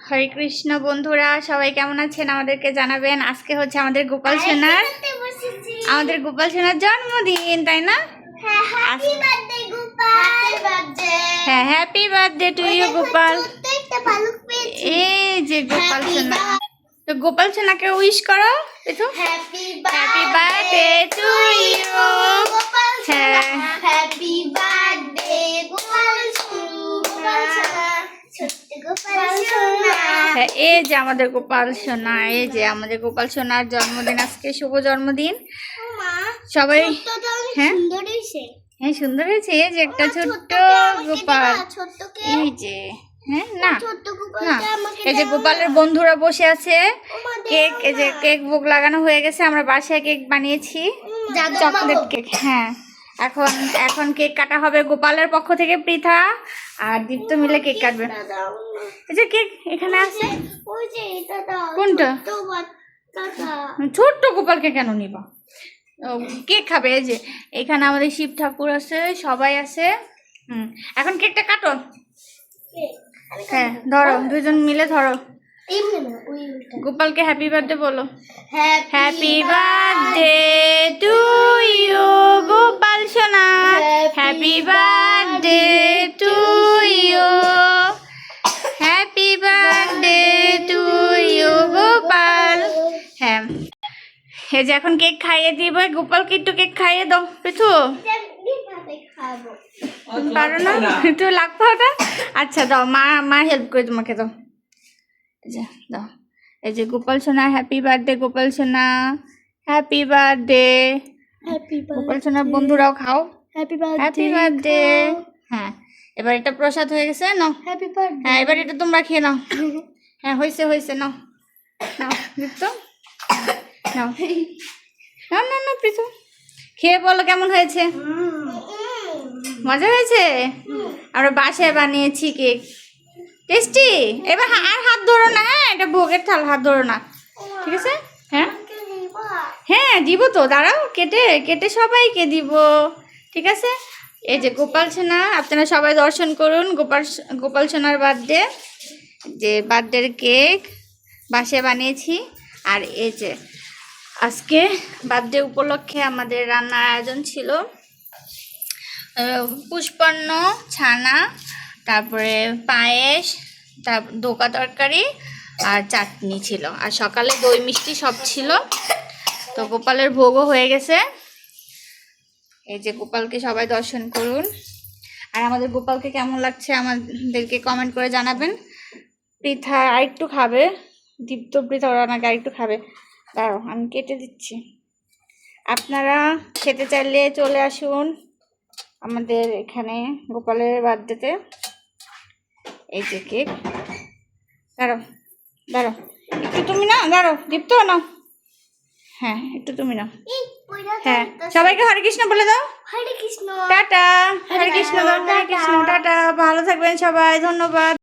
হরে কৃষ্ণ বন্ধুরা, সবাই কেমন আছেন আমাদেরকে জানাবেন। আজকে হচ্ছে আমাদের গোপাল সোনার জন্মদিন, তাই না? হ্যাঁ, happy birthday to you Gopal. এই যে গোপাল সোনা, তো গোপাল সোনাকে উইশ করো। দেখো, হ্যাপি বার্থডে টু ইউ। হ্যাঁ, হ্যাপি বার্থডে গোপাল সোনা। হ্যাঁ, এই যে আমাদের গোপাল সোনা, এই যে আমাদের গোপাল সোনার জন্মদিন আজকে, শুভ জন্মদিন সবাই। হ্যাঁ হ্যাঁ, সুন্দর হয়েছে। এই যে একটা ছোট্ট গোপাল, এই যে। হ্যাঁ, না না, এই যে গোপালের বন্ধুরা বসে আছে। কেক, এই যে কেক ভোগ লাগানো হয়ে গেছে। আমরা বাসায় কেক বানিয়েছি, চকলেট কেক। হ্যাঁ, এখন কেক কাটা হবে। গোপালের পক্ষ থেকে পৃথা আর দীপ্ত মিলে কেক কাটবে। এই যে কেক এখানে আছে। কোনটা? ছোট্ট গোপালকে কেন নিবা? কেক খাবে। এই যে এখানে আমাদের শিব ঠাকুর আছে, সবাই আছে। এখন কেকটা কাটো। হ্যাঁ, ধরো, দুজন মিলে ধরো। গোপালকে হ্যাপি বার্থডে বলো। Happy birthday to you Gopal সোনা। Happy birthday to you. Happy birthday to you Gopal. হ্যাঁ, এই যে এখন কেক খাইয়ে দিব। গোপালকে একটু কেক খাইয়ে দাও পিছু। পারো না? একটু লাগবে ওটা। আচ্ছা দাও, মা হেল্প করে তোমাকে দাও। দাও। এই যে গোপাল সোনা, হ্যাপি বার্থডে গোপাল সোনা। Happy birthday. গোপাল সোনার বন্ধুরাও খাও। Happy birthday. হ্যাঁ, এবার এটা প্রসাদ হয়ে গেছে, নাও। হ্যাঁ, এবার এটা তোমরা খেয়ে নাও। হ্যাঁ, হয়েছে, নাও নাও দীপ্ত, নাও। না না না প্রীতু, খেয়ে বলো কেমন হয়েছে। মজা হয়েছে। আমরা বাসায় বানিয়েছি কেক, টেস্টি। এবার আর হাত ধরো না। হ্যাঁ, এটা ভোগের থাল, হাত ধরো না, ঠিক আছে? হ্যাঁ হ্যাঁ, দিব তো, দাঁড়াও। কেটে সবাইকে দিব, ঠিক আছে? এই যে গোপাল সোনা, আপনারা সবাই দর্শন করুন। গোপাল সোনার বার্থডে, যে বার্থডের কেক বাসায় বানিয়েছি। আর এই যে আজকে বার্থডে উপলক্ষে আমাদের রান্নার আয়োজন ছিল পুষ্পান্ন, ছানা, তারপরে পায়েস, তারপর ধোকা তরকারি আর চাটনি ছিল। আর সকালে দই মিষ্টি সব ছিল। তো গোপালের ভোগও হয়ে গেছে। এই যে গোপালকে সবাই দর্শন করুন। আর আমাদের গোপালকে কেমন লাগছে আমাদেরকে কমেন্ট করে জানাবেন। পৃথা আরেকটু খাবে, দীপ্ত পৃথা ওরা নাকি আরেকটু খাবে। দাঁড়াও, আমি কেটে দিচ্ছি। আপনারা খেতে চাইলে চলে আসুন আমাদের এখানে গোপালের বার্থডেতে। এই যে কেক, দাঁড়াও একটু তুমি না, দাঁড়াও দীপ্ত নাও। হ্যাঁ, একটু তুমি নাও। হ্যাঁ, সবাইকে হরে কৃষ্ণ বলে দাও। হরে কৃষ্ণ, টাটা। হরে কৃষ্ণ, টাটা। ভালো থাকবেন সবাই, ধন্যবাদ।